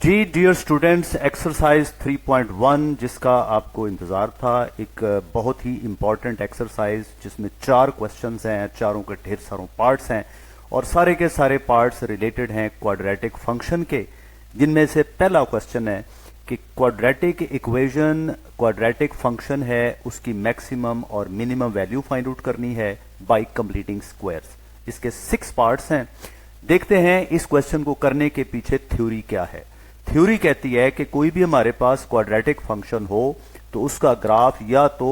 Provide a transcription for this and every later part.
जी dear students, exercise 3.1 जिसका आपको इंतजार था, एक बहुत ही इंपॉर्टेंट एक्सरसाइज जिसमें 4 क्वेश्चंस हैं, चारों के ढेर सारों पार्ट्स हैं और सारे के सारे पार्ट्स रिलेटेड हैं क्वाड्रेटिक फंक्शन के, जिनमें से पहला क्वेश्चन है कि क्वाड्रेटिक इक्वेशन क्वाड्रेटिक फंक्शन है, उसकी मैक्सिमम और मिनिमम वैल्यू फाइंड आउट करनी है बाय कंप्लीटिंग स्क्वायर्स। इसके 6 पार्ट्स हैं। देखते हैं इस क्वेश्चन को करने के पीछे थ्योरी क्या है। थ्योरी कहती है कि कोई भी हमारे पास क्वाड्रेटिक फंक्शन हो तो उसका ग्राफ या तो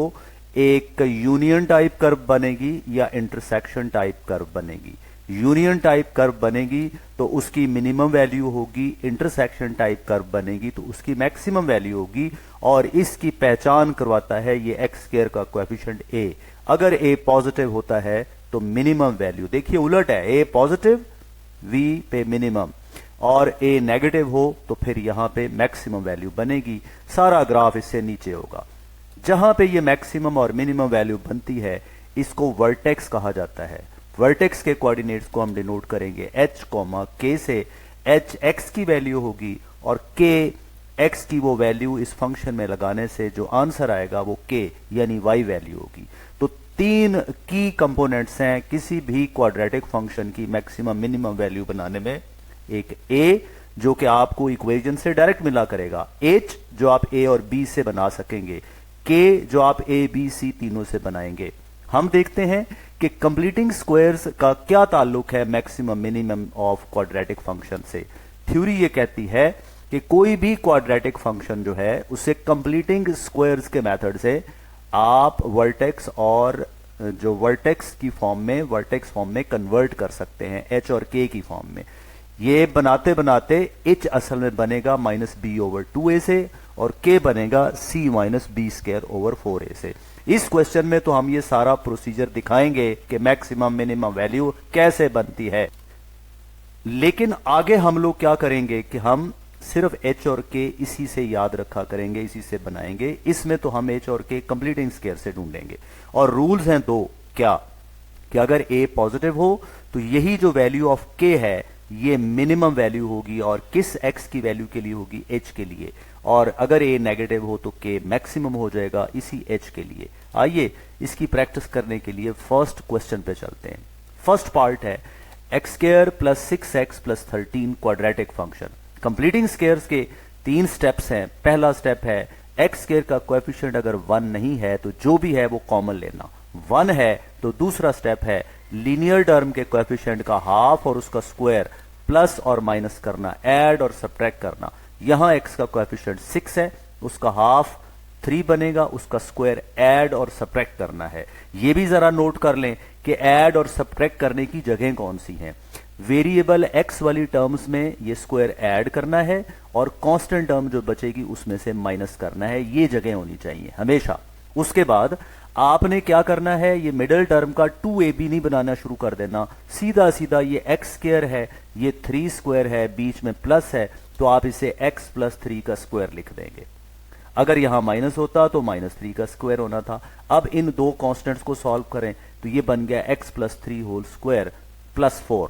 एक यूनियन टाइप कर्व बनेगी या इंटरसेक्शन टाइप कर्व बनेगी। यूनियन टाइप कर्व बनेगी तो उसकी मिनिमम वैल्यू होगी, इंटरसेक्शन टाइप कर्व बनेगी तो उसकी मैक्सिमम वैल्यू होगी, और इसकी पहचान करवाता है ये एक्स स्क्वायर का कोएफिशिएंट ए। अगर ए पॉजिटिव होता है तो मिनिमम वैल्यू, देखिए उलट है, ए पॉजिटिव वी पे मिनिमम और ए नेगेटिव हो तो फिर यहां पे मैक्सिमम वैल्यू बनेगी। सारा ग्राफ इससे नीचे होगा। जहां पे ये मैक्सिमम और मिनिमम वैल्यू बनती है इसको वर्टेक्स कहा जाता है। वर्टेक्स के कोऑर्डिनेट्स को हम डिनोट करेंगे h, k से। h x की वैल्यू होगी और k x की वो वैल्यू इस फंक्शन में लगाने से जो आंसर आएगा वो k यानी y वैल्यू होगी। तो 3 की कंपोनेंट्स हैं किसी भी क्वाड्रेटिक फंक्शन की मैक्सिमम मिनिमम वैल्यू बनाने में। एक a जो कि आपको इक्वेशन से डायरेक्ट मिला करेगा, h जो आप a और b से बना सकेंगे, k जो आप a b c तीनों से बनाएंगे। हम देखते हैं कि कंप्लीटिंग स्क्वायर्स का क्या ताल्लुक है maximum minimum of quadratic function से। थ्योरी ये कहती है कि कोई भी क्वाड्रेटिक फंक्शन जो है उसे कंप्लीटिंग स्क्वायर्स के मेथड से आप वर्टेक्स और जो वर्टेक्स की फॉर्म में, वर्टेक्स फॉर्म में कन्वर्ट कर सकते हैं, h और k की फॉर्म में। ये बनाते बनाते h असल में बनेगा माइनस बी ओवर 2a से और k बनेगा c minus b square over 4a से। इस क्वेश्चन में तो हम ये सारा प्रोसीजर दिखाएंगे कि मैक्सिमम मिनिमम वैल्यू कैसे बनती है। लेकिन आगे हम लोग क्या करेंगे कि हम सिर्फ h और k इसी से याद रखा करेंगे, इसी से बनाएंगे। इसमें तो हम h और k कंप्लीटिंग स्क्वायर से ढूंढेंगे और रूल्स हैं 2। क्या कि अगर a पॉजिटिव हो तो यही जो वैल्यू ऑफ k है ये मिनिमम वैल्यू होगी और किस x की वैल्यू के लिए होगी, h के लिए। और अगर a नेगेटिव हो तो k मैक्सिमम हो जाएगा इसी h के लिए। आइए इसकी प्रैक्टिस करने के लिए फर्स्ट क्वेश्चन पे चलते हैं। फर्स्ट पार्ट है x square plus 6x plus 13 quadratic function. Completing squares के 3 स्टेप्स हैं। पहला स्टेप है एक्स स्क्वायर का कोएफिशिएंट अगर 1 नहीं है तो जो भी है वो कॉमन लेना, 1 है तो दूसरा स्टेप है लीनियर टर्म के कोएफिशिएंट का हाफ और उसका स्क्वायर प्लस और माइनस करना, ऐड और सब्ट्रैक्ट करना। यहां x का कोएफिशिएंट 6 है, उसका हाफ 3 बनेगा, उसका स्क्वायर ऐड और सब्ट्रैक्ट करना है। ये भी जरा नोट कर लें कि ऐड और सब्ट्रैक्ट करने की जगह कौन सी हैं। वेरिएबल x वाली टर्म्स में ये स्क्वायर ऐड करना है और कांस्टेंट टर्म जो बचेगी उसमें से माइनस करना है। ये जगह होनी चाहिए हमेशा। उसके बाद आपने क्या करना है, ये मिडिल टर्म का 2ab नहीं बनाना शुरू कर देना, सीधा सीधा ये x स्क्वायर है, ये 3 स्क्वायर है, बीच में प्लस है तो आप इसे x प्लस 3 का स्क्वायर लिख देंगे। अगर यहां माइनस होता तो माइनस 3 का स्क्वायर होना था। अब इन 2 कांस्टेंट्स को सॉल्व करें तो ये बन गया x plus 3 whole square plus 4।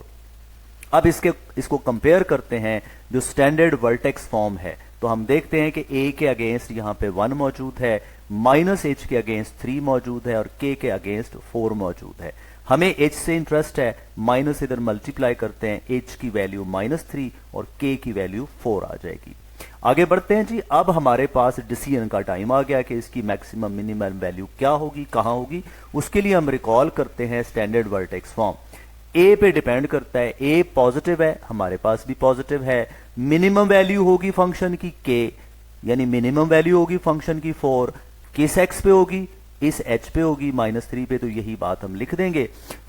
अब इसको कंपेयर करते हैं जो स्टैंडर्ड वर्टेक्स फॉर्म है तो हम देखते हैं कि a के अगेंस्ट यहां पे 1 मौजूद है, माइनस h के अगेंस्ट 3 मौजूद है और k के अगेंस्ट 4 मौजूद है। हमें h से इंटरेस्ट है, माइनस इधर मल्टीप्लाई करते हैं, h की वैल्यू -3 और k की वैल्यू 4 आ जाएगी। आगे बढ़ते हैं जी। अब हमारे पास डिसीजन का टाइम आ गया कि इसकी मैक्सिमम मिनिमम वैल्यू क्या होगी, कहां होगी। उसके लिए हम रिकॉल करते हैं स्टैंडर्ड वर्टेक्स फॉर्म। a पे डिपेंड करता है, a पॉजिटिव है, हमारे पास भी पॉजिटिव है, मिनिमम वैल्यू होगी फंक्शन की k, यानी मिनिमम वैल्यू होगी फंक्शन की 4, किस x पे होगी, इस h पे होगी -3 पे, तो यही बात हम लिख देंगे।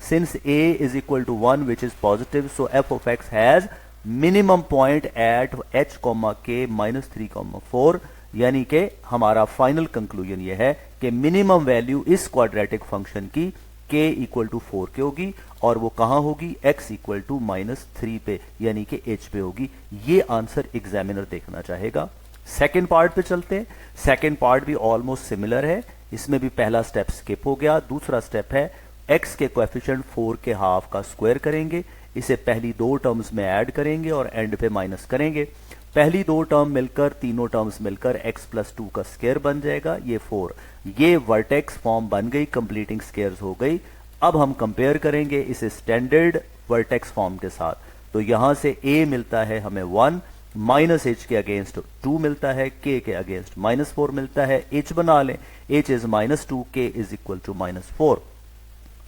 Since a is equal to 1 which is positive so f of x has minimum point at h, k -3, 4, यानी कि हमारा फाइनल कंक्लूजन यह है कि मिनिमम वैल्यू इस क्वाड्रेटिक फंक्शन की k इक्वल टू 4 के होगी और वो कहां होगी, x इक्वल टू -3 पे यानी कि h पे होगी। ये आंसर एग्जामिनर देखना चाहेगा। सेकेंड पार्ट पे चलते हैं। सेकेंड पार्ट भी ऑलमोस्ट सिमिलर है, इसमें भी पहला स्टेप स्किप हो गया। दूसरा स्टेप है x के कोएफिशिएंट 4 के हाफ का स्क्वायर करेंगे, इसे पहली 2 टर्म्स में ऐड करेंगे और एंड पे माइनस करेंगे। पहली दो टर्म मिलकर, तीनों टर्म्स मिलकर x प्लस 2 का स्क्वायर बन जाएगा, ये 4। ये वर्टेक्स फॉर्म बन गई, कंप्लीटिंग स्क्वायर्स हो गई। अब हम कंपेयर करेंगे इसे स्टैंडर्ड वर्टेक्स फॉर्म के साथ। तो यहां से a मिलता है हमें 1, माइनस h के अगेंस्ट 2 मिलता है, k के अगेंस्ट -4 मिलता है। h बना लें, h is -2, k is equal to -4।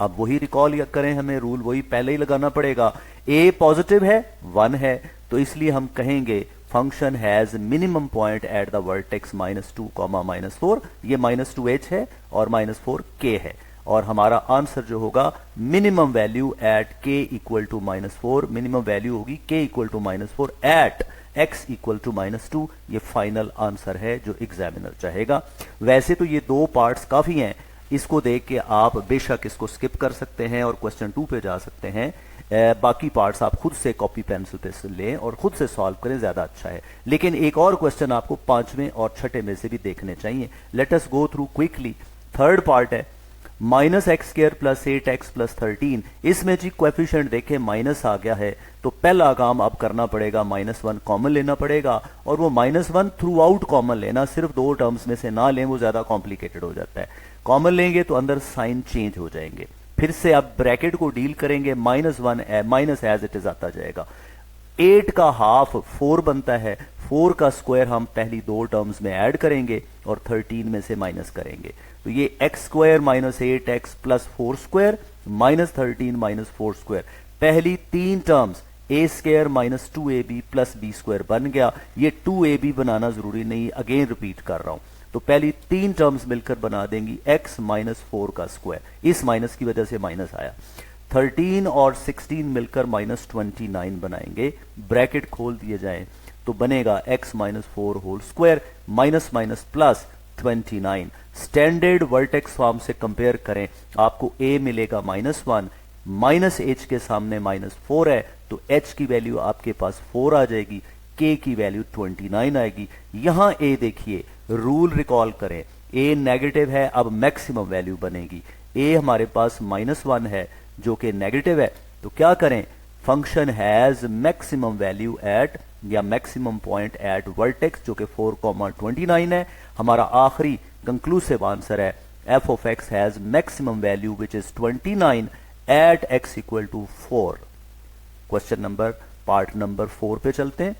अब वही रिकॉल करें, हमें रूल वही पहले ही लगाना पड़ेगा। a पॉजिटिव है, 1 है, तो इसलिए हम कहेंगे function has minimum point at the vertex -2, -4। ये -2h है और -4k है, और हमारा आंसर जो होगा minimum value at k equal to -4, minimum value होगी k equal to -4 at x equal to -2। ये फाइनल आंसर है जो एग्जामिनर चाहेगा। वैसे तो ये दो पार्ट्स काफी हैं, इसको देख के आप बेशक इसको स्किप कर सकते हैं और क्वेश्चन 2 पे जा सकते हैं। बाकी पार्ट्स आप खुद से कॉपी पेंसिल पे लें और खुद से सॉल्व करें, ज्यादा अच्छा है। लेकिन एक और क्वेश्चन आपको 5वें और 6ठे में से भी देखने चाहिए। Let us go through quickly. Third part है -x² प्लस 8x प्लस 13। इसमें जी कोएफिशिएंट देखें माइनस आ गया है, तो पहला काम अब करना पड़ेगा -1 कॉमन लेना पड़ेगा, और वो -1 थ्रू आउट कॉमन लेना, सिर्फ दो टर्म्स में से ना लें, वो ज्यादा कॉम्प्लिकेटेड हो जाता है। कॉमन लेंगे तो अंदर साइन चेंज हो जाएंगे। फिर से अब ब्रैकेट को डील करेंगे, -1 माइनस एज इट इज आता जाएगा। 8 का हाफ 4 बनता है, 4 का स्क्वायर हम पहली दो टर्म्स में ऐड करेंगे और 13 में से माइनस करेंगे। तो ये x² minus 8x plus 4 square minus 13 minus 4 square, पहली तीन terms a² minus 2ab plus b square बन गया। ये 2ab बनाना जरूरी नहीं, अगेन रिपीट कर रहा हूं। तो पहली तीन टर्म्स मिलकर बना देंगी x माइनस 4 का स्क्वायर, इस माइनस की वजह से माइनस आया। 13 और 16 मिलकर -29 बनाएंगे, ब्रैकेट खोल दिए जाए तो बनेगा x minus 4 whole square minus minus plus 29। Standard vertex form से कंपेयर करें, आपको a मिलेगा -1, माइनस h के सामने -4 है, तो h की वैल्यू आपके पास 4 आ जाएगी, k की वैल्यू 29 आएगी। यहां a देखिए, रूल रिकॉल करें, a नेगेटिव है, अब मैक्सिमम वैल्यू बनेगी। a हमारे पास -1 है जो कि नेगेटिव है, तो क्या करें, function has maximum value at या मैक्सिमम पॉइंट एट वर्टेक्स जो कि 4,29 है। हमारा आखिरी कंक्लूसिव आंसर है f of x has maximum value which is 29 at x equal to 4। Question number part number 4 पे चलते हैं।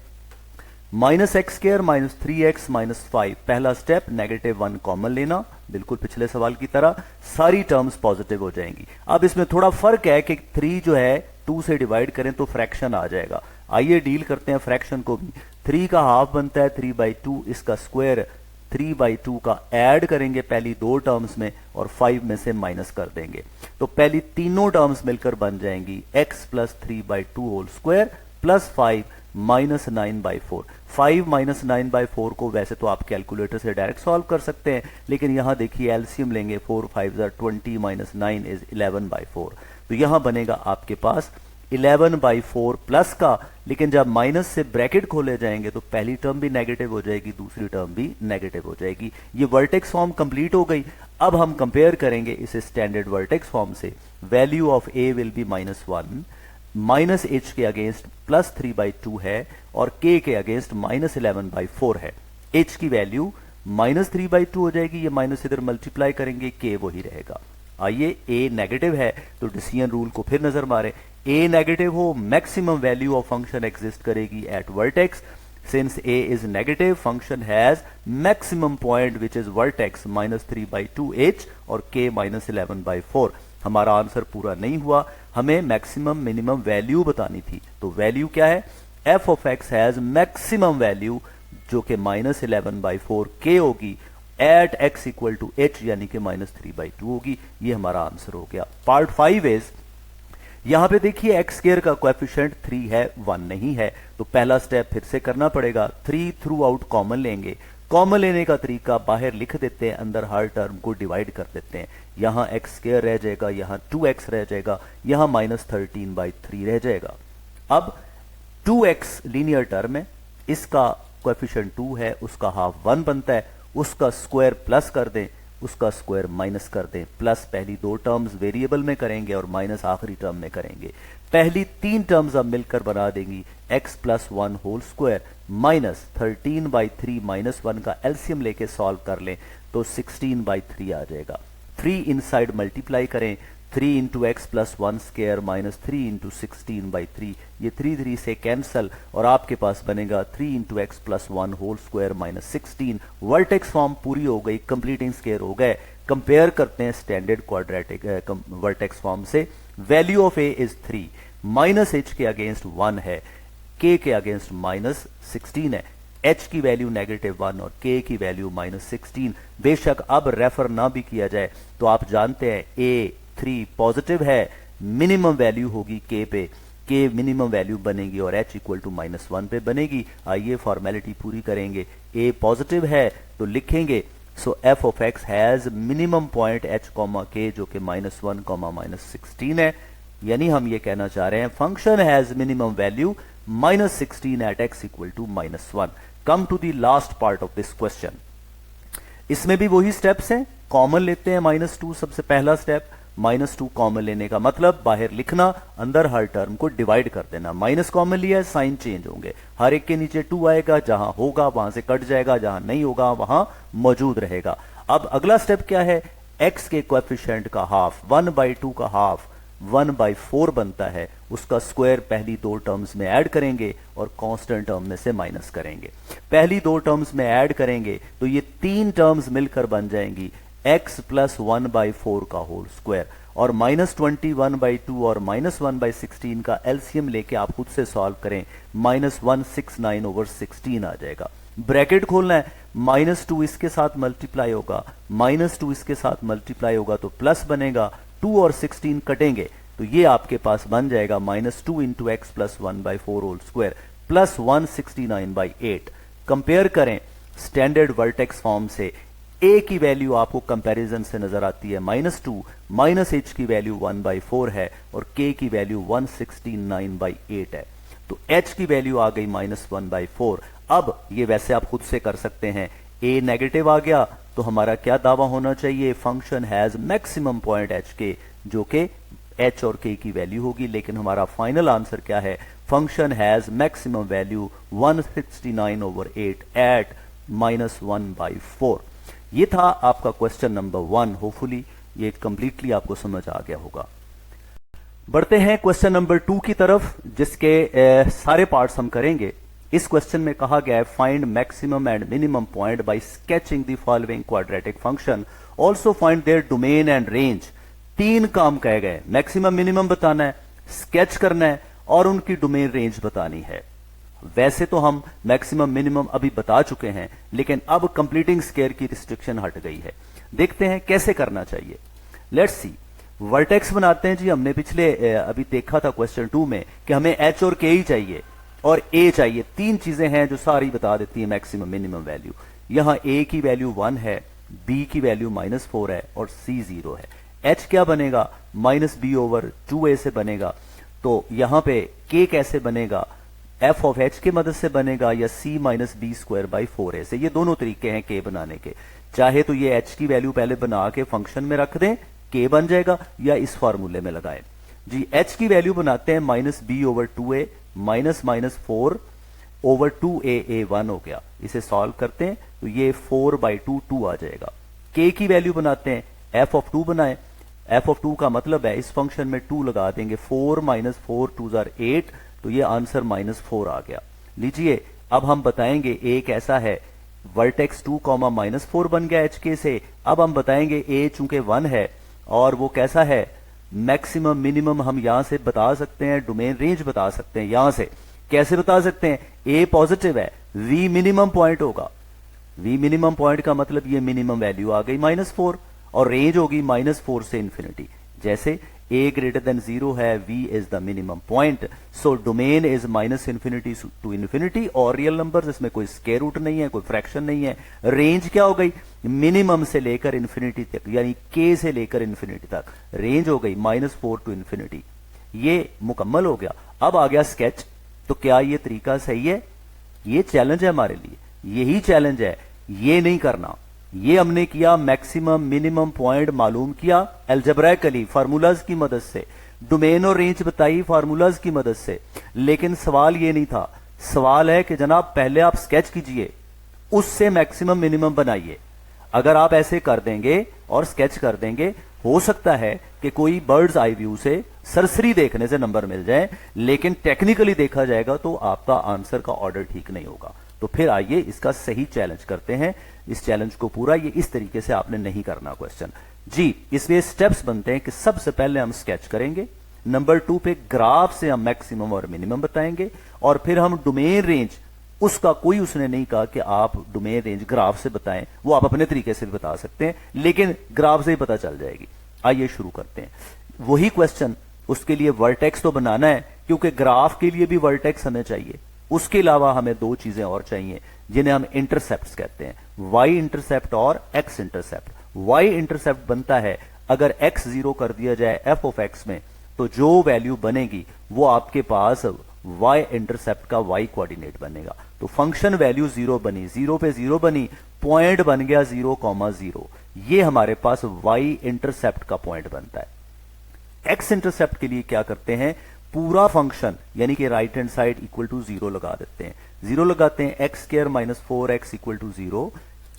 -x² माइनस 3x माइनस 5, पहला स्टेप -1 कॉमन लेना, बिल्कुल पिछले सवाल की तरह, सारी टर्म्स पॉजिटिव हो जाएंगी। अब इसमें थोड़ा फर्क है कि 3 जो है 2 से डिवाइड करें तो फ्रैक्शन आ जाएगा। आइए डील करते हैं फ्रैक्शन को भी। 3 का हाफ बनता है 3/2, इसका स्क्वायर 3/2 का ऐड करेंगे पहली दो टर्म्स में और 5 में से माइनस कर देंगे, तो पहली तीनों टर्म्स मिलकर बन जाएंगी x plus 3/2 whole square plus 5 minus 9/4। 5 minus 9/4 को वैसे तो आप कैलकुलेटर से डायरेक्ट सॉल्व कर सकते हैं, लेकिन यहां देखिए एलसीएम लेंगे, 4 5 20 माइनस 9 इज 11/4। तो यहां बनेगा आपके पास 11/4 प्लस का, लेकिन जब माइनस से ब्रैकेट खोले जाएंगे तो पहली टर्म भी नेगेटिव हो जाएगी, दूसरी टर्म भी नेगेटिव हो जाएगी। ये वर्टेक्स फॉर्म कंप्लीट हो गई। अब हम कंपेयर करेंगे इसे स्टैंडर्ड वर्टेक्स फॉर्म से। Value of a will be -1, minus h के अगेंस्ट प्लस 3/2 है और k के अगेंस्ट -11/4 है। h की वैल्यू -3/2 हो जाएगी, ये माइनस इधर मल्टीप्लाई करेंगे, k वही रहेगा। आइए a नेगेटिव है तो डिसीजन रूल को फिर नजर मारे। a नेगेटिव हो, maximum value of function exist करेगी at vertex. Since a is negative, function has maximum point which is vertex -3/2h और k -11/4। हमारा आंसर पूरा नहीं हुआ, हमें मैक्सिमम मिनिमम वैल्यू बतानी थी। तो वैल्यू क्या है, f of x has maximum value जो कि -11/4 k होगी at x equal to h यानी कि -3/2 होगी। ये हमारा आंसर हो गया। पार्ट 5 इज, यहां पे देखिए x² का कोएफिशिएंट 3 है, 1 नहीं है, तो पहला स्टेप फिर से करना पड़ेगा। 3 थ्रू आउट कॉमन लेंगे। कॉमन लेने का तरीका बाहर लिख देते हैं, अंदर हर टर्म को डिवाइड कर देते हैं। यहां x² रह जाएगा, यहां 2x रह जाएगा, यहां -13/3 रह जाएगा। अब 2x लीनियर टर्म है, इसका कोएफिशिएंट 2 है, उसका हाफ 1 बनता है, उसका स्क्वायर प्लस कर दें, उसका स्क्वायर माइनस कर दें, प्लस पहली दो टर्म्स वेरिएबल में करेंगे और माइनस आखिरी टर्म में करेंगे। पहली तीन टर्म्स अब मिलकर बना देंगी x plus 1 whole square minus 13/3 minus 1 का एलसीएम लेके सॉल्व कर लें तो 16/3 आ जाएगा। 3 इनसाइड मल्टीप्लाई करें, 3 into x plus 1 square minus 3 into 16/3, ये 3 से कैंसल और आपके पास बनेगा 3 into x plus 1 whole square minus 16। Vertex form पूरी हो गई, कंप्लीटिंग स्क्वायर हो गए। कंपेयर करते हैं स्टैंडर्ड क्वाड्रेटिक वर्टेक्स फॉर्म से। Value of A is 3, minus H के अगेंस्ट 1 है, के अगेंस्ट माइनस 16 है, h की वैल्यू -1 और k की वैल्यू -16। बेशक अब रेफर ना भी किया जाए तो आप जानते हैं a3 पॉजिटिव है, मिनिमम वैल्यू होगी k पे, k मिनिमम वैल्यू बनेगी और h इक्वल टू -1 पे बनेगी। आइए फॉर्मेलिटी पूरी करेंगे। a पॉजिटिव है तो लिखेंगे सो f of x has minimum point h, k जो कि -1, -16 है। यानी हम ये कहना चाह रहे हैं function has minimum value -16 at x equal to -1। Come to the last part of this question. इसमें भी वही स्टेप्स हैं, कॉमन लेते हैं -2 सबसे पहला स्टेप। -2 कॉमन लेने का मतलब बाहर लिखना, अंदर हर टर्म को डिवाइड कर देना। माइनस कॉमन लिया है, साइन चेंज होंगे, हर एक के नीचे 2 आएगा, जहां होगा वहां से कट जाएगा, जहां नहीं होगा वहां मौजूद रहेगा। अब अगला स्टेप क्या है, x के कोएफिशिएंट का हाफ, 1/2 का हाफ 1/4 बनता है, उसका स्क्वायर पहली दो टर्म्स में ऐड करेंगे और कांस्टेंट टर्म में से माइनस करेंगे। पहली दो टर्म्स में ऐड करेंगे तो ये तीन टर्म्स मिलकर बन जाएंगी x प्लस 1/4 का होल स्क्वायर और -21/2 और -1/16 का एलसीएम लेके आप खुद से सॉल्व करें, -169/16 आ जाएगा। ब्रैकेट खोलना है, -2 इसके साथ मल्टीप्लाई होगा, -2 इसके साथ मल्टीप्लाई होगा तो प्लस बनेगा, 2 और 16 कटेंगे तो ये आपके पास बन जाएगा -2 into x plus 1/4 whole square plus 169/8। Compare करें स्टैंडर्ड वर्टेक्स फॉर्म से, a की वैल्यू आपको कंपैरिजन से नजर आती है -2, माइनस h की वैल्यू 1/4 है और k की वैल्यू 169/8 है, तो h की वैल्यू आ गई -1/4। अब ये वैसे आप खुद से कर सकते हैं, a नेगेटिव आ गया तो हमारा क्या दावा होना चाहिए, function has maximum point h के, जो कि h और k की वैल्यू होगी। लेकिन हमारा फाइनल आंसर क्या है, function has maximum value 169/8 at -1/4। ये था आपका क्वेश्चन नंबर 1। होपफुली ये कंप्लीटली आपको समझ आ गया होगा। बढ़ते हैं क्वेश्चन नंबर 2 की तरफ, जिसके सारे पार्ट्स हम करेंगे। इस क्वेश्चन में कहा गया है find maximum and minimum point by sketching the following quadratic function, also find there domain and range. तीन काम कहे गए, मैक्सिमम मिनिमम बताना है, स्केच करना है और उनकी डोमेन रेंज बतानी है। वैसे तो हम मैक्सिमम मिनिमम अभी बता चुके हैं, लेकिन अब कंप्लीटिंग स्क्वायर की रिस्ट्रिक्शन हट गई है। देखते हैं कैसे करना चाहिए। लेट्स सी, वर्टेक्स बनाते हैं जी। हमने पिछले अभी देखा था क्वेश्चन 2 में कि हमें h और k ही चाहिए और a चाहिए। तीन चीजें हैं जो सारी बता देती है मैक्सिमम मिनिमम वैल्यू। यहां a की वैल्यू 1 है, b की वैल्यू -4 है और c 0 है। h क्या बनेगा, -b/2a से बनेगा। तो यहां पे k कैसे बनेगा, f ऑफ h की मदद से बनेगा या c -b²/4a से। ये दोनों तरीके हैं k बनाने के। चाहे तो ये h की वैल्यू पहले बना के फंक्शन में रख दें, k बन जाएगा, या इस फॉर्मूले में लगाएं जी। h की वैल्यू बनाते हैं -b/2a, -4/2a1 हो गया। इसे सॉल्व करते हैं तो ये 4/2 2 आ जाएगा। k की वैल्यू बनाते हैं, f ऑफ 2 बनाएं। f ऑफ 2 का मतलब है इस फंक्शन में 2 लगा देंगे, 4 - 4 2 8, तो ये आंसर -4 आ गया। लीजिए अब हम बताएंगे a कैसा है। वर्टेक्स 2, -4 बन गया hk से। अब हम बताएंगे a चूंकि 1 है और वो कैसा है, मैक्सिमम मिनिमम हम यहां से बता सकते हैं, डोमेन रेंज बता सकते हैं। यहां से कैसे बता सकते हैं, a पॉजिटिव है, v मिनिमम पॉइंट होगा। v मिनिमम पॉइंट का मतलब ये मिनिमम वैल्यू आ गई -4 और रेंज होगी -4 से इंफिनिटी। जैसे a ग्रेटर देन 0 है, v is the minimum point, so domain is -infinity to infinity और रियल नंबर, इसमें कोई स्क्वायर रूट नहीं है, कोई फ्रैक्शन नहीं है। रेंज क्या हो गई, मिनिमम से लेकर इन्फिनिटी तक, यानी k से लेकर इन्फिनिटी तक रेंज हो गई -4 टू इन्फिनिटी। ये मुकम्मल हो गया। अब आ गया स्केच। तो क्या ये तरीका सही है, ये चैलेंज है हमारे लिए, यही चैलेंज है। ये नहीं करना, ये हमने किया, मैक्सिमम मिनिमम पॉइंट मालूम किया अलजेब्राइकली फार्मूलाज की मदद से, डोमेन और रेंज बताई फार्मूलाज की मदद से। लेकिन सवाल ये नहीं था, सवाल है कि जनाब पहले आप स्केच कीजिए, उससे मैक्सिमम मिनिमम बनाइए। अगर आप ऐसे कर देंगे और स्केच कर देंगे, हो सकता है कि कोई बर्ड्स आई व्यू से सरसरी देखने से नंबर मिल जाए, लेकिन टेक्निकली देखा जाएगा तो आपका आंसर का ऑर्डर ठीक नहीं होगा। तो फिर आइए इसका सही चैलेंज करते हैं। इस चैलेंज को पूरा ये इस तरीके से आपने नहीं करना क्वेश्चन जी। इसमें स्टेप्स बनते हैं कि सबसे पहले हम स्केच करेंगे, नंबर 2 पे ग्राफ से हम मैक्सिमम और मिनिमम बताएंगे, और फिर हम डोमेन रेंज, उसका कोई उसने नहीं कहा कि आप डोमेन रेंज ग्राफ से बताएं, वो आप अपने तरीके से भी बता सकते हैं, लेकिन ग्राफ से ही पता चल जाएगी। आइए शुरू करते हैं। वही क्वेश्चन, उसके लिए वर्टेक्स तो बनाना है, क्योंकि ग्राफ के लिए भी वर्टेक्स हमें चाहिए। उसके अलावा हमें दो चीजें और चाहिए जिन्हें हम इंटरसेप्ट कहते हैं, वाई इंटरसेप्ट और एक्स इंटरसेप्ट। वाई इंटरसेप्ट बनता है अगर एक्स 0 कर दिया जाए एफ ऑफ एक्स में, तो जो वैल्यू बनेगी वो आपके पास y इंटरसेप्ट का y कोऑर्डिनेट बनेगा। तो फंक्शन वैल्यू 0 बनी, 0 पे 0 बनी, पॉइंट बन गया 0,0। ये हमारे पास y इंटरसेप्ट का पॉइंट बनता है। x इंटरसेप्ट के लिए क्या करते हैं, पूरा फंक्शन यानी कि right hand side equal to 0 लगा देते हैं। 0 लगाते हैं, x square minus 4x equal to 0,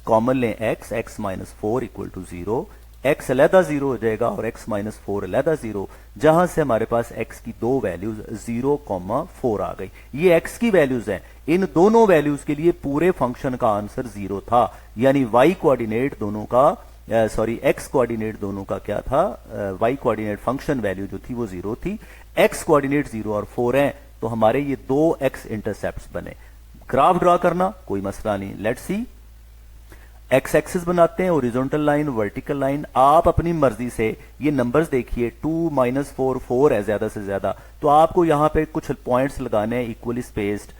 common लें x minus 4 equal to 0, x अलहदा 0 हो जाएगा और x माइनस 4 अलहदा 0, जहां से हमारे पास x की दो वैल्यूज 0,4 आ गई। ये x की वैल्यूज हैं। इन दोनों वैल्यूज के लिए पूरे फंक्शन का आंसर 0 था, यानी y कोऑर्डिनेट दोनों का, सॉरी x कोऑर्डिनेट दोनों का क्या था, y कोऑर्डिनेट फंक्शन वैल्यू जो थी वो 0 थी, x कोऑर्डिनेट 0 और 4 हैं, तो हमारे ये दो x इंटरसेप्ट्स बने। ग्राफ ड्रॉ करना कोई मसला नहीं, लेट्स सी। एक्स एक्सिस बनाते हैं, ओरिजेंटल लाइन, वर्टिकल लाइन। आप अपनी मर्जी से ये नंबर्स देखिए, 2 माइनस 4, 4 है ज्यादा से ज्यादा, तो आपको यहां पे कुछ पॉइंट्स लगाने हैं equally spaced.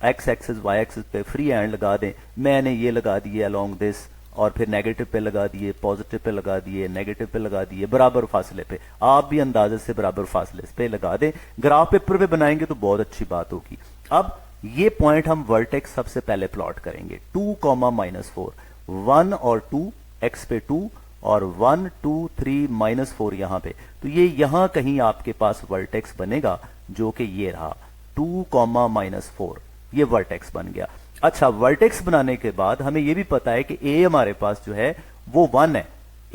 X axis y axis पे फ्री हैंड लगा दें, मैंने ये लगा दिए अलोंग दिस, और फिर नेगेटिव पे लगा दिए, पॉजिटिव पे लगा दिए, नेगेटिव पे लगा दिए, बराबर फासले पे। आप भी अंदाजे से बराबर फासले पे लगा दें। ग्राफ पेपर पे बनाएंगे तो बहुत अच्छी बात होगी। अब ये पॉइंट हम वर्टेक्स सबसे पहले प्लॉट करेंगे, 2, -4, 1 और 2, x पे 2 और 1, 2, 3, -4 यहां पे, तो ये यहां कहीं आपके पास वर्टेक्स बनेगा, जो कि ये रहा 2, -4, ये वर्टेक्स बन गया। अच्छा, वर्टेक्स बनाने के बाद हमें यह भी पता है कि a हमारे पास जो है वो 1 है,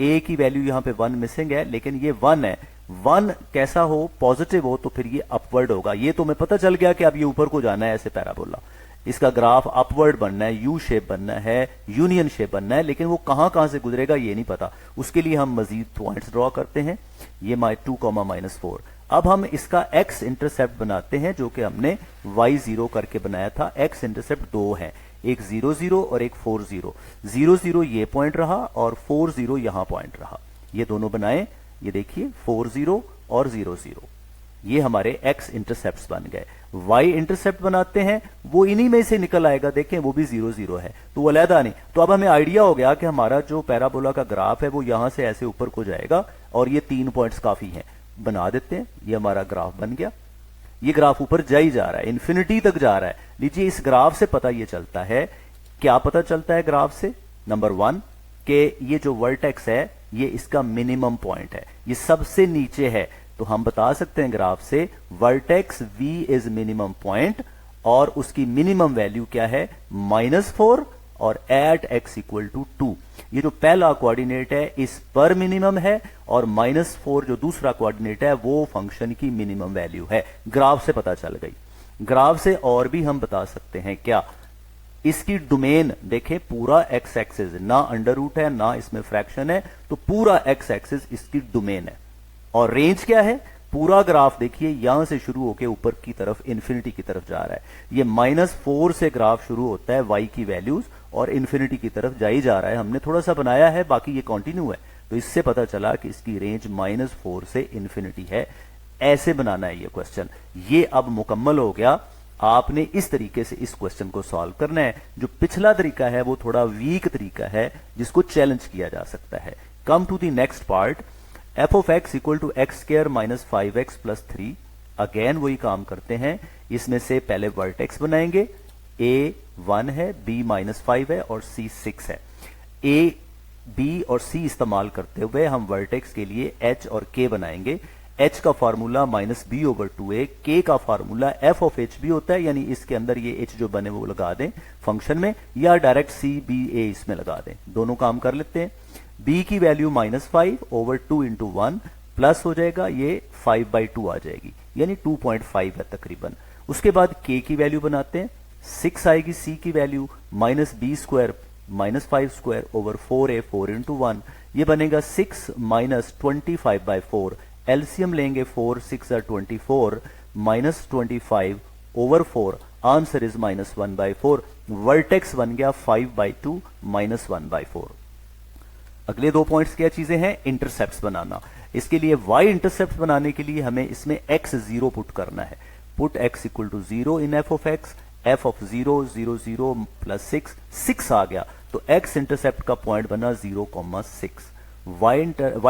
a की वैल्यू यहां पे 1 मिसिंग है, लेकिन ये 1 है। 1 कैसा हो, पॉजिटिव हो, तो फिर ये अपवर्ड होगा। ये तो हमें पता चल गया कि अब ये ऊपर को जाना है, ऐसे पैराबोला, इसका ग्राफ अपवर्ड बनना है, यू शेप बनना है, यूनियन शेप बनना है, लेकिन वो कहां से गुजरेगा ये नहीं पता। उसके लिए हम मजीद पॉइंट्स ड्रॉ करते हैं। ये 2, -4। अब हम इसका x इंटरसेप्ट बनाते हैं, जो कि हमने y0 करके बनाया था। x इंटरसेप्ट 2 है, एक 0, 0 और एक 4, 0। 0, 0 ये पॉइंट रहा और 4, 0 यहां पॉइंट रहा। ये दोनों बनाए, ये देखिए 4, 0 और 0, 0, ये हमारे x इंटरसेप्ट्स बन गए। y इंटरसेप्ट बनाते हैं, वो इन्हीं में से निकल आएगा, देखें वो भी 0, 0 है, तो वो अलहदा नहीं। तो अब हमें आइडिया हो गया कि हमारा जो पैराबोला का ग्राफ है वो यहां से ऐसे ऊपर को जाएगा, और ये 3 पॉइंट्स काफी हैं। बना देते हैं, ये हमारा ग्राफ बन गया। ये ग्राफ ऊपर जा ही जा रहा है, इन्फिनिटी तक जा रहा है। लीजिए, इस ग्राफ से पता ये चलता है, क्या पता चलता है ग्राफ से, नंबर 1 कि ये जो वर्टेक्स है ये इसका मिनिमम पॉइंट है, ये सबसे नीचे है। तो हम बता सकते हैं ग्राफ से vertex v is minimum point, और उसकी मिनिमम वैल्यू क्या है, -4, और एट x इक्वल टू 2। ये जो पहला कोऑर्डिनेट है इस पर मिनिमम है, और -4 जो दूसरा कोऑर्डिनेट है वो फंक्शन की मिनिमम वैल्यू है। ग्राफ से पता चल गई। ग्राफ से और भी हम बता सकते हैं क्या, इसकी डोमेन देखें, पूरा x एक्सिस, ना अंडर रूट है ना इसमें फ्रैक्शन है, तो पूरा x एक्सिस इसकी डोमेन है। और रेंज क्या है, पूरा ग्राफ देखिए यहां से शुरू होकर ऊपर की तरफ इन्फिनिटी की तरफ जा रहा है। ये -4 से ग्राफ शुरू होता है y की वैल्यूज, और इन्फिनिटी की तरफ जा ही जा रहा है। हमने थोड़ा सा बनाया है, बाकी ये कंटिन्यू है, तो इससे पता चला कि इसकी रेंज -4 से इन्फिनिटी है। ऐसे बनाना है ये क्वेश्चन। ये अब मुकम्मल हो गया। आपने इस तरीके से इस क्वेश्चन को सॉल्व करना है। जो पिछला तरीका है वो थोड़ा वीक तरीका है, जिसको चैलेंज किया जा सकता है। Come to the next part, f of x equal to x square minus 5x plus 3। Again वही काम करते हैं, इसमें से पहले वर्टेक्स बनाएंगे। a 1 है, b -5 है और c 6 है। a बी और सी इस्तेमाल करते हुए हम वर्टेक्स के लिए एच और के बनाएंगे। एच का फार्मूला -b/2a, के का फार्मूला f ऑफ एच भी होता है, यानी इसके अंदर ये एच जो बने वो लगा दें फंक्शन में, या डायरेक्ट सी बी ए इसमें लगा दें, दोनों काम कर लेते हैं। b की वैल्यू -5/2 इंटू 1 प्लस हो जाएगा, ये 5/2 आ जाएगी, यानी 2.5 है तकरीबन। उसके बाद k की वैल्यू बनाते हैं, 6 आएगी c की वैल्यू, -b² -5² 4a 4 इंटू 1, ये बनेगा 6 -25/4, एलसीएम लेंगे 4 6 24 -25/4, आंसर इज -1/4। वर्टेक्स बन गया 5/2 -1/4। अगले दो पॉइंट्स क्या चीजें हैं? इंटरसेप्ट्स बनाना। इसके लिए y इंटरसेप्ट बनाने के लिए हमें इसमें x 0 पुट करना है। Put x equal to 0 in f of x, f of 0 0 0 plus 6 आ गया, तो x इंटरसेप्ट का पॉइंट बना 0,6। y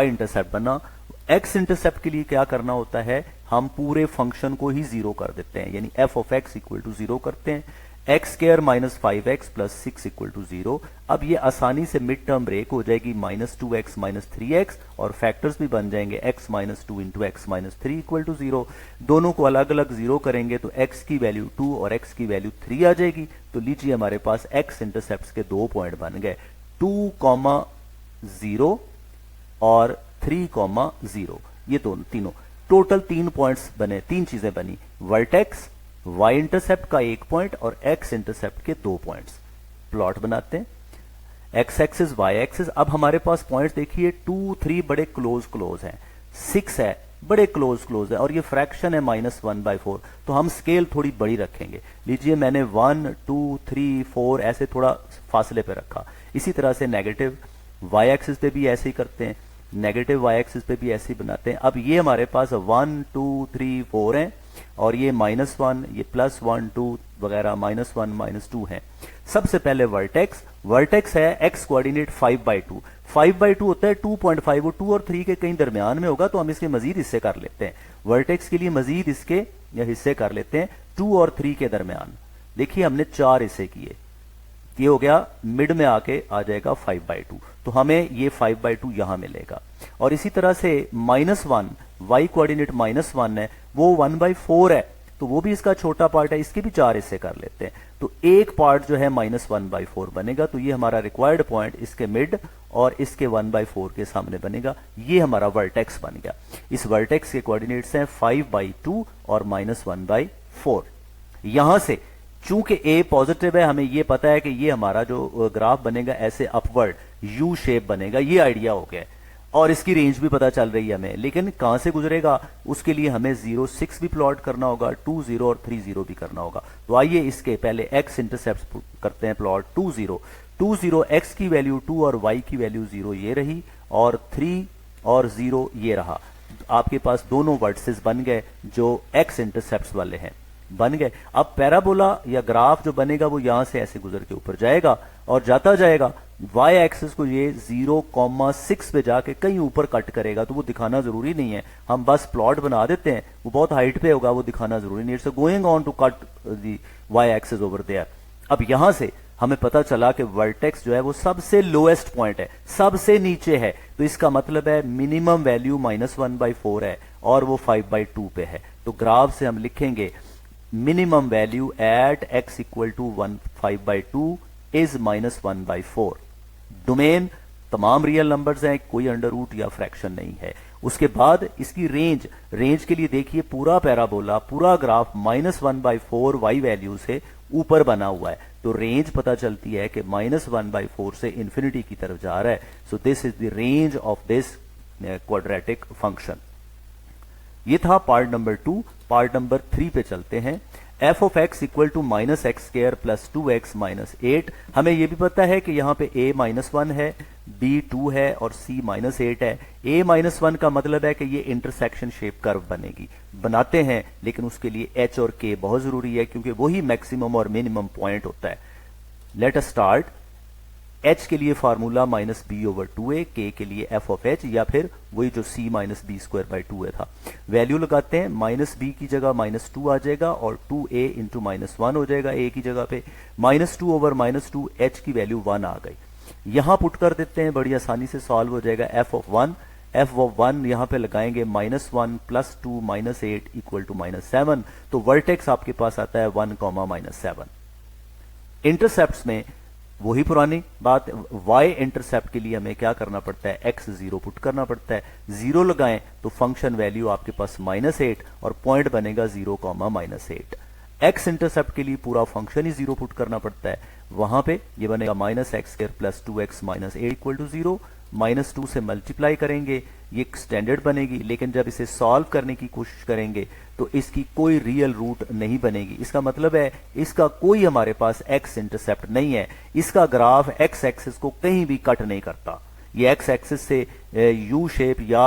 इंटरसेप्ट बना। x इंटरसेप्ट के लिए क्या करना होता है? हम पूरे फंक्शन को ही 0 कर देते हैं, यानी f of x equal to 0 करते हैं। x² -5x plus 6 equal to 0। अब ये आसानी से मिड टर्म ब्रेक हो जाएगी, -2x -3x, और फैक्टर्स भी बन जाएंगे, x -2 into x -3 equal to 0। दोनों को अलग अलग 0 करेंगे तो x की वैल्यू 2 और x की वैल्यू 3 आ जाएगी। तो लीजिए हमारे पास x इंटरसेप्ट के दो पॉइंट बन गए, 2,0 और 3,0। ये दोनों तीनों टोटल 3 पॉइंट्स बने, 3 चीजें बनी, वर्टेक्स, y इंटरसेप्ट का 1 पॉइंट और x इंटरसेप्ट के 2 पॉइंट्स। प्लॉट बनाते हैं, x एक्सिस y एक्सिस। अब हमारे पास पॉइंट्स देखिए 2 3 बड़े क्लोज हैं, 6 है बड़े क्लोज है, और ये फ्रैक्शन है -1/4, तो हम स्केल थोड़ी बड़ी रखेंगे। लीजिए मैंने 1 2 3 4 ऐसे थोड़ा फासले पे रखा। इसी तरह से नेगेटिव y एक्सिस पे भी ऐसे ही करते हैं, नेगेटिव y एक्सिस पे भी ऐसे ही बनाते हैं। अब ये हमारे पास 1 2 3 4 हैं, और ये -1, ये +1 2 वगैरह -1 -2 है। सबसे पहले वर्टेक्स है x कोऑर्डिनेट 5/2। 5/2 होता है 2.5, वो 2 और 3 के कहीं दरमियान में होगा, तो हम इसके मजीद हिस्से कर लेते हैं। वर्टेक्स के लिए मजीद इसके या हिस्से कर लेते हैं 2 और 3 के दरमियान। देखिए हमने 4 हिस्से किए, ये हो गया, मिड में आके आ जाएगा 5/2, तो हमें ये 5/2 यहां मिलेगा। और इसी तरह से -1, y कोऑर्डिनेट -1 है, वो 1/4 है, तो वो भी इसका छोटा पार्ट है, इसके भी 4 हिस्से कर लेते हैं, तो एक पार्ट जो है -1/4 बनेगा। तो ये हमारा रिक्वायर्ड पॉइंट इसके मिड और इसके 1/4 के सामने बनेगा, ये हमारा वर्टेक्स बन गया। इस वर्टेक्स के कोऑर्डिनेट्स हैं 5/2 और -1/4। यहां से चूंकि a पॉजिटिव है, हमें ये पता है कि ये हमारा जो ग्राफ बनेगा ऐसे अपवर्ड यू शेप बनेगा, ये आइडिया हो गया, और इसकी रेंज भी पता चल रही है हमें। लेकिन कहां से गुजरेगा, उसके लिए हमें 0 6 भी प्लॉट करना होगा, 2 0 और 3 0 भी करना होगा। तो आइए इसके पहले x इंटरसेप्ट करते हैं प्लॉट। 2 0 x की वैल्यू 2 और y की वैल्यू 0 ये रही, और 3 और 0 ये रहा। आपके पास दोनों वर्टिसेस बन गए जो x इंटरसेप्ट वाले हैं, बन गए। अब पैराबोला या ग्राफ जो बनेगा वो यहां से ऐसे गुजर के ऊपर जाएगा और जाता जाएगा, y एक्सिस को ये 0,6 पे जाके कहीं ऊपर कट करेगा, तो वो दिखाना जरूरी नहीं है, हम बस प्लॉट बना देते हैं, वो बहुत हाइट पे होगा, वो दिखाना जरूरी नहीं है। It's going on to cut the y axis over there. अब यहां से हमें पता चला कि वर्टेक्स जो है वो सबसे लोएस्ट पॉइंट है, सबसे नीचे है, तो इसका मतलब है मिनिमम वैल्यू -1/4 है और वो 5/2 पे है। तो ग्राफ से हम लिखेंगे minimum value at x equal to 5/2 is -1/4। Domain तमाम रियल नंबर्स हैं, कोई अंडर रूट या फ्रैक्शन नहीं है। उसके बाद इसकी रेंज के लिए देखिए पूरा पैराबोला, पूरा ग्राफ -1/4 y वैल्यू से ऊपर बना हुआ है, तो रेंज पता चलती है कि -1/4 से इंफिनिटी की तरफ जा रहा है। So this is the range of this quadratic function. ये था पार्ट नंबर 2। पार्ट नंबर 3 पे चलते हैं। f of x equal to -x² plus 2x -8। हमें यह भी पता है कि यहाँ पे a -1 है, b 2 है और c -8 है। a -1 का मतलब है कि ये इंटरसेक्शन शेप कर्व बनेगी, बनाते हैं, लेकिन उसके लिए h और k बहुत जरूरी है क्योंकि वही मैक्सिमम और मिनिमम पॉइंट होता है। Let us start. h के लिए फार्मूला -b/2a, k के लिए f ऑफ h, या फिर वही जो c -b²/2a था। वैल्यू लगाते हैं, -b की जगह -2 आ जाएगा और 2a इंटू -1 हो जाएगा a की जगह पे, -2/-2 h की वैल्यू 1 आ गई। यहां पुट कर देते हैं, बड़ी आसानी से सॉल्व हो जाएगा। एफ ऑफ वन यहां पे लगाएंगे -1 +2 -8 इक्वल टू -7, तो वर्टेक्स आपके पास आता है 1, -7। इंटरसेप्ट्स में वही पुरानी बात, y इंटरसेप्ट के लिए हमें क्या करना पड़ता है, x0 पुट करना पड़ता है। 0 लगाएं तो फंक्शन वैल्यू आपके पास -8 और पॉइंट बनेगा 0, -8। x इंटरसेप्ट के लिए पूरा फंक्शन ही 0 पुट करना पड़ता है, वहां पे ये बनेगा -x² + 2x - 8 इक्वल टू 0। -2 से मल्टीप्लाई करेंगे, ये स्टैंडर्ड बनेगी, लेकिन जब इसे सॉल्व करने की कोशिश करेंगे तो इसकी कोई रियल रूट नहीं बनेगी। इसका मतलब है इसका कोई हमारे पास x इंटरसेप्ट नहीं है, इसका ग्राफ x एक्सिस को कहीं भी कट नहीं करता। ये x एक्सिस से यू शेप या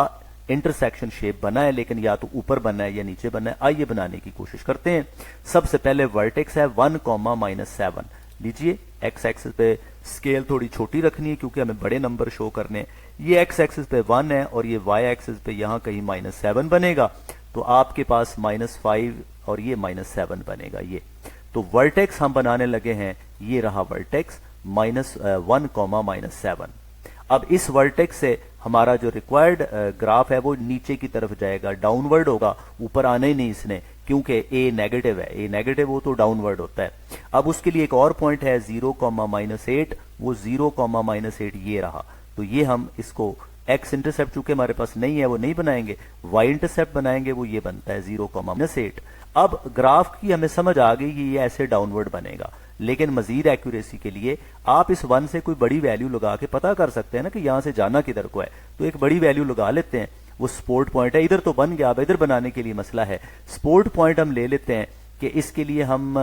इंटरसेक्शन शेप बना है, लेकिन या तो ऊपर बना है या नीचे बना है। आइए बनाने की कोशिश करते हैं। सबसे पहले वर्टेक्स है 1, -7 लीजिए। x एक्सिस पे स्केल थोड़ी छोटी रखनी है क्योंकि हमें बड़े नंबर शो करने हैं। ये x एक्सिस पे 1 है और ये y एक्सिस पे यहां कहीं -7 बनेगा, तो आपके पास -5 और ये -7 बनेगा। ये तो वर्टेक्स हम बनाने लगे हैं, ये रहा वर्टेक्स -1, -7। अब इस वर्टेक्स से हमारा जो रिक्वायर्ड ग्राफ है वो नीचे की तरफ जाएगा, डाउनवर्ड होगा, ऊपर आना ही नहीं इसने, क्योंकि ए नेगेटिव है। ए नेगेटिव हो तो डाउनवर्ड होता है। अब उसके लिए एक और पॉइंट है 0, -8, वो 0, -8 ये रहा। तो ये हम इसको x इंटरसेप्ट चूंकि हमारे पास नहीं है वो नहीं बनाएंगे, y इंटरसेप्ट बनाएंगे, वो ये बनता है 0, -8। अब ग्राफ की हमें समझ आ गई कि ये ऐसे डाउनवर्ड बनेगा, लेकिन मजीद एक्यूरेसी के लिए आप इस 1 से कोई बड़ी वैल्यू लगा के पता कर सकते हैं ना कि यहां से जाना किधर को है। तो एक बड़ी वैल्यू लगा लेते हैं, वो सपोर्ट पॉइंट है। इधर तो बन गया, अब इधर बनाने के लिए मसला है। सपोर्ट पॉइंट हम ले लेते हैं कि इसके लिए हम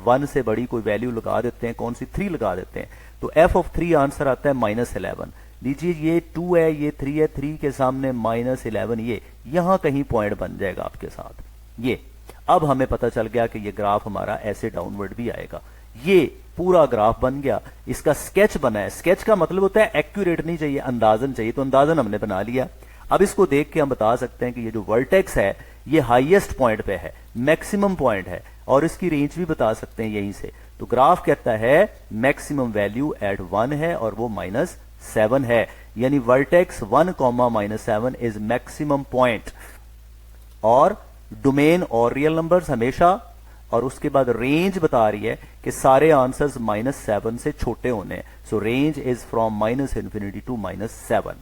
1 से बड़ी कोई वैल्यू लगा देते हैं, कौन सी, 3 लगा देते हैं। तो f ऑफ 3 आंसर आता है -11। लीजिए ये 2 है, ये 3 है, 3 के सामने -11, ये यहां कहीं पॉइंट बन जाएगा आपके साथ। ये अब हमें पता चल गया कि ये ग्राफ हमारा ऐसे डाउनवर्ड भी आएगा। ये पूरा ग्राफ बन गया, इसका स्केच बना है। स्केच का मतलब होता है एक्यूरेट नहीं चाहिए, अंदाजन चाहिए, तो अंदाजन हमने बना लिया। अब इसको देख के हम बता सकते हैं कि ये जो वर्टेक्स है ये हाईएस्ट पॉइंट पे है, मैक्सिमम पॉइंट है, और इसकी रेंज भी बता सकते हैं यहीं से। तो ग्राफ कहता है मैक्सिमम वैल्यू एट 1 है और वो -7 है, यानी वर्टेक्स 1, -7 इज मैक्सिमम पॉइंट। और डोमेन और रियल नंबर्स हमेशा, और उसके बाद रेंज बता रही है कि सारे आंसर्स -7 से छोटे होने हैं। So range is from -∞ to -7।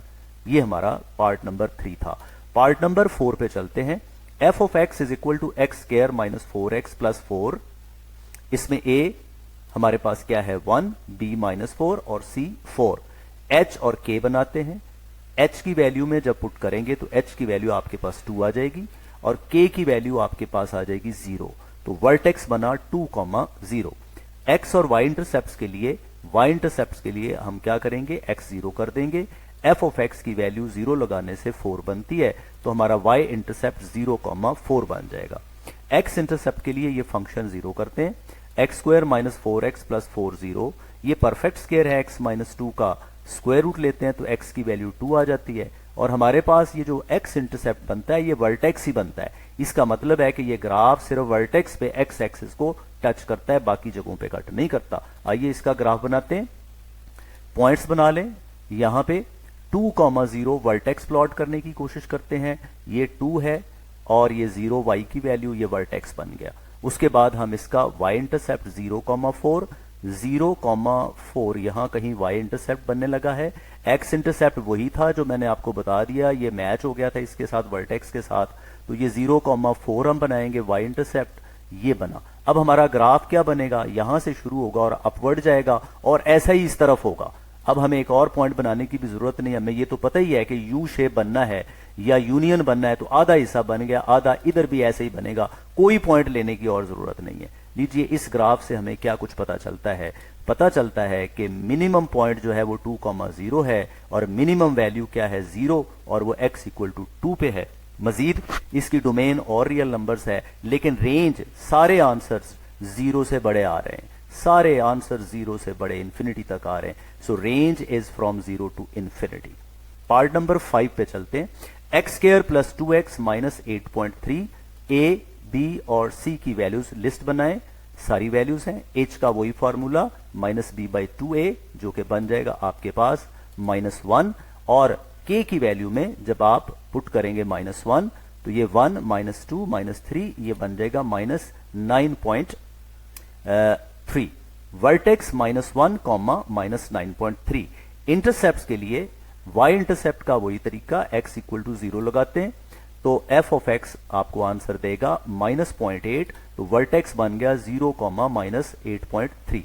ये हमारा पार्ट नंबर 3 था। पार्ट नंबर 4 पे चलते हैं। f of x is equal to x² -4x + 4। इसमें a हमारे पास क्या है 1, b -4 और c 4। h और k बनाते हैं। h की वैल्यू में जब पुट करेंगे तो h की वैल्यू आपके पास 2 आ जाएगी और k की वैल्यू आपके पास आ जाएगी 0। तो वर्टेक्स बना 2, 0। x और y इंटरसेप्ट्स के लिए हम क्या करेंगे, x 0 कर देंगे। f ऑफ x की वैल्यू 0 लगाने से 4 बनती है, तो हमारा y इंटरसेप्ट 0, 4 बन जाएगा। x इंटरसेप्ट के लिए ये फंक्शन 0 करते हैं। x² -4x + 4 0, ये परफेक्ट स्क्वायर है x -2 का, स्क्वायर रूट लेते हैं तो x की वैल्यू 2 आ जाती है, और हमारे पास ये जो x इंटरसेप्ट बनता है ये वर्टेक्स ही बनता है। इसका मतलब है कि ये ग्राफ सिर्फ वर्टेक्स पे x एक्सिस को टच करता है, बाकी जगहों पे कट नहीं करता। आइए इसका ग्राफ बनाते हैं। पॉइंट्स बना लें। यहां पे 2, 0 वर्टेक्स प्लॉट करने की कोशिश करते हैं। ये 2 है और ये 0 y की वैल्यू, ये वर्टेक्स बन गया। उसके बाद हम इसका y इंटरसेप्ट 0, 4, 0, 4 यहां कहीं y इंटरसेप्ट बनने लगा है। x इंटरसेप्ट वही था जो मैंने आपको बता दिया, ये मैच हो गया था इसके साथ, वर्टेक्स के साथ। तो ये 0, 4 हम बनाएंगे, y इंटरसेप्ट ये बना। अब हमारा ग्राफ क्या बनेगा, यहां से शुरू होगा और अपवर्ड जाएगा और ऐसा ही इस तरफ होगा। अब हमें एक और पॉइंट बनाने की भी जरूरत नहीं, हमें ये तो पता ही है कि यू शेप बनना है या यूनियन बनना है, तो आधा हिस्सा बन गया, आधा इधर भी ऐसे ही बनेगा, कोई पॉइंट लेने की और जरूरत नहीं है। लीजिए इस ग्राफ से हमें क्या कुछ पता चलता है। पता चलता है कि मिनिमम पॉइंट जो है वो 2, 0 है और मिनिमम वैल्यू क्या है 0 और वो x = 2 पे है। मजीद इसकी डोमेन और रियल नंबर्स है, लेकिन रेंज सारे आंसर्स 0 से बड़े आ रहे हैं, सारे आंसर 0 से बड़े इन्फिनिटी तक आ रहे हैं। So range is from 0 to infinity. Part number 5 पे चलते हैं। x² + 2x - 8.3, a, b और c की वैल्यूज लिस्ट बनाएं। सारी वैल्यूज हैं। h का वही फॉर्मूला -b/2a जो कि बन जाएगा आपके पास -1, और k की वैल्यू में जब आप पुट करेंगे -1 तो ये 1 -2 -3 ये बन जाएगा -9.3। वर्टेक्स -1 -9.3। इंटरसेप्ट के लिए y इंटरसेप्ट का वही तरीका x = 0 लगाते हैं तो f ऑफ x आपको आंसर देगा -0.8, तो वर्टेक्स बन गया 0, -8.3।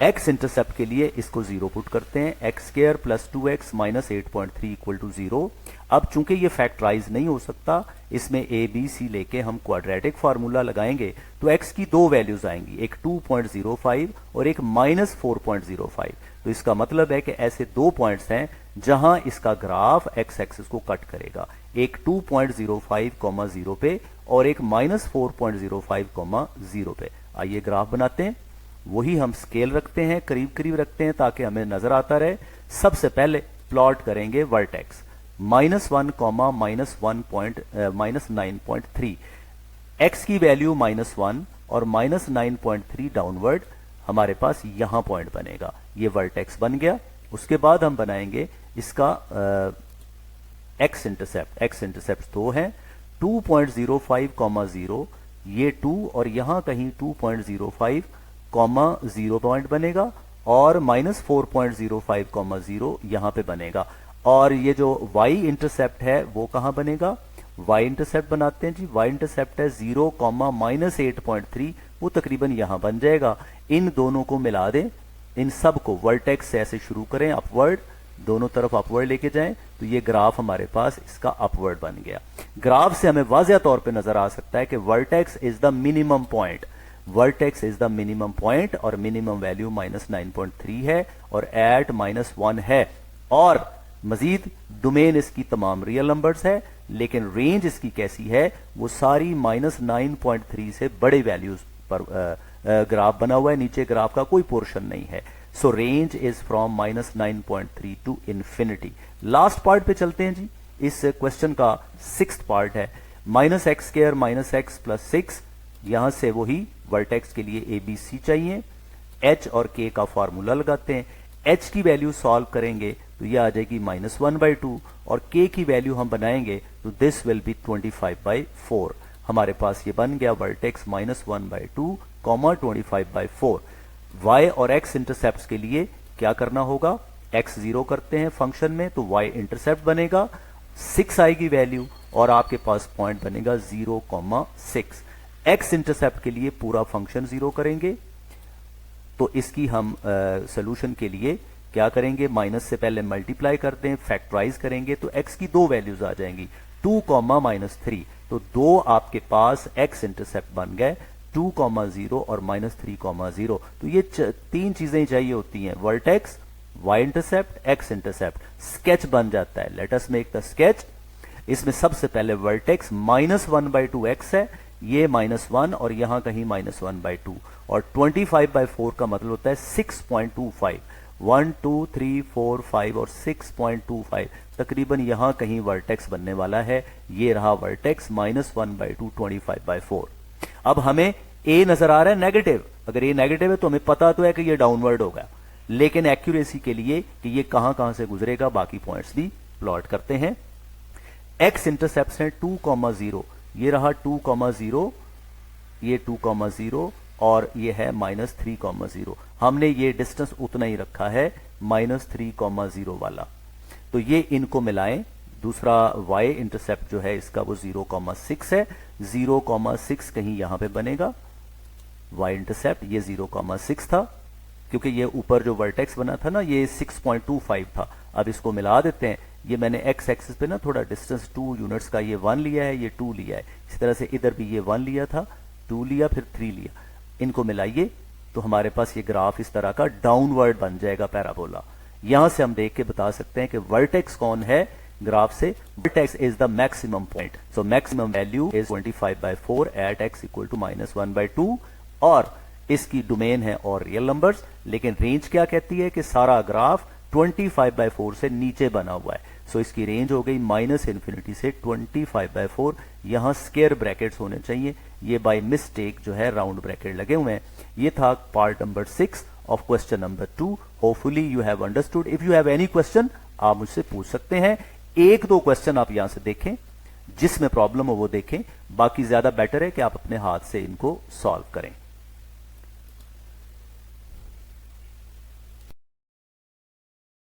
x इंटरसेप्ट के लिए इसको 0 पुट करते हैं, x² + 2x - 8.3 = 0। अब चूंकि ये फैक्टराइज नहीं हो सकता, इसमें a b c लेके हम क्वाड्रेटिक फार्मूला लगाएंगे तो x की दो वैल्यूज आएंगी, एक 2.05 और एक -4.05। तो इसका मतलब है कि ऐसे दो पॉइंट्स हैं जहां इसका ग्राफ x एक्सिस को कट करेगा, एक 2.05, 0 पे और एक -4.05, 0 पे। आइए ग्राफ बनाते हैं। वही हम स्केल रखते हैं, करीब करीब रखते हैं ताकि हमें नजर आता रहे। सबसे पहले प्लॉट करेंगे वर्टेक्स -1, -9.3। x की वैल्यू -1 और -9.3 डाउनवर्ड हमारे पास यहां पॉइंट बनेगा, ये वर्टेक्स बन गया। उसके बाद हम बनाएंगे इसका x इंटरसेप्ट। x इंटरसेप्ट दो है, 2.05, 0 ये 2 और यहां कहीं 2.05, 0 पॉइंट बनेगा और -4.05, 0 यहां पे बनेगा। और ये जो y इंटरसेप्ट है वो कहां बनेगा, y इंटरसेप्ट बनाते हैं जी। y इंटरसेप्ट है 0, -8.3, वो तकरीबन यहां बन जाएगा। इन दोनों को मिला दें, इन सब को वर्टेक्स से ऐसे शुरू करें अपवर्ड, दोनों तरफ अपवर्ड लेके जाएं तो ये ग्राफ हमारे पास इसका अपवर्ड बन गया। ग्राफ से हमें वाज़ेह तौर पे नजर आ सकता है कि vertex is the minimum point, vertex is the minimum point और मिनिमम वैल्यू -9.3 है और एट -1 है, और मजीद डोमेन इसकी तमाम रियल नंबर्स है, लेकिन रेंज इसकी कैसी है, वो सारी -9.3 से बड़े वैल्यूज पर ग्राफ बना हुआ है, नीचे ग्राफ का कोई पोर्शन नहीं है। So range is from -9.3 to infinity. Last part पे चलते हैं जी। इस क्वेश्चन का 6th पार्ट है, -x² - x + 6। यहां से वही वर्टेक्स के लिए a b c चाहिए, h और k का फॉर्मूला लगाते हैं। h की वैल्यू सॉल्व करेंगे तो ये आ जाएगी -1/2 और k की वैल्यू हम बनाएंगे तो दिस विल बी 25/4। हमारे पास ये बन गया वर्टेक्स -1/2, 25/4। y और x इंटरसेप्ट के लिए क्या करना होगा, x 0 करते हैं फंक्शन में तो y इंटरसेप्ट बनेगा 6 आएगी वैल्यू और आपके पास पॉइंट बनेगा 0,6। x इंटरसेप्ट के लिए पूरा फंक्शन 0 करेंगे तो इसकी हम सोल्यूशन के लिए क्या करेंगे, माइनस से पहले मल्टीप्लाई करते हैं, फैक्टराइज करेंगे तो x की दो वैल्यूज आ जाएंगी, 2, -3। तो दो आपके पास x इंटरसेप्ट बन गए, 2, 0 और -3, 0। तो ये तीन चीजें चाहिए होती हैं, vertex, y intercept, x intercept. Sketch बन जाता है, let us make the sketch. इसमें सबसे पहले वर्टेक्स -1/2x है, ये -1 और यहां कहीं -1/2 और 25/4 का मतलब होता है 6.25। 1, 2, 3, 4, 5 और 6.25 तकरीबन यहां कहीं वर्टेक्स बनने वाला है। ये रहा वर्टेक्स -1/2, 25/4। अब हमें a नजर आ रहा है नेगेटिव, अगर a नेगेटिव है तो हमें पता तो है कि ये डाउनवर्ड होगा, लेकिन एक्यूरेसी के लिए कि ये कहां से गुजरेगा बाकी पॉइंट्स भी प्लॉट करते हैं। x इंटरसेप्ट है 2, 0, ये रहा 2, 0, ये 2, 0 और ये है -3, 0। हमने ये डिस्टेंस उतना ही रखा है -3, 0 वाला, तो ये इनको मिलाएं। दूसरा y इंटरसेप्ट जो है इसका वो 0,6 है, 0,6 कहीं यहां पे बनेगा। y इंटरसेप्ट ये 0,6 था, क्योंकि ये ऊपर जो वर्टेक्स बना था ना ये 6.25 था। अब इसको मिला देते हैं, ये मैंने x एक्सिस पे ना थोड़ा डिस्टेंस 2 यूनिट्स का ये 1 लिया है, ये 2 लिया है, इसी तरह से इधर भी ये 1 लिया था, 2 लिया, फिर 3 लिया। इनको मिलाइए तो हमारे पास ये ग्राफ इस तरह का डाउनवर्ड बन जाएगा, पैराबोला। यहां से हम देख के बता सकते हैं कि वर्टेक्स कौन है ग्राफ से, vertex is the maximum point. So maximum value is 25/4 at x = -1/2 और इसकी डोमेन है और रियल नंबर्स, लेकिन रेंज क्या कहती है कि सारा ग्राफ 25/4 से नीचे बना हुआ है। सो इसकी रेंज हो गई -∞ से 25/4। यहां स्क्वायर ब्रैकेट्स होने चाहिए, ये बाय मिस्टेक जो है राउंड ब्रैकेट लगे हुए हैं। ये था part number 6 of question number 2। Hopefully you have understood. If you have any question आप मुझसे पूछ सकते हैं। एक दो क्वेश्चन आप यहां से देखें, जिसमें प्रॉब्लम हो वो देखें, बाकी ज्यादा बेटर है कि आप अपने हाथ से इनको सॉल्व करें।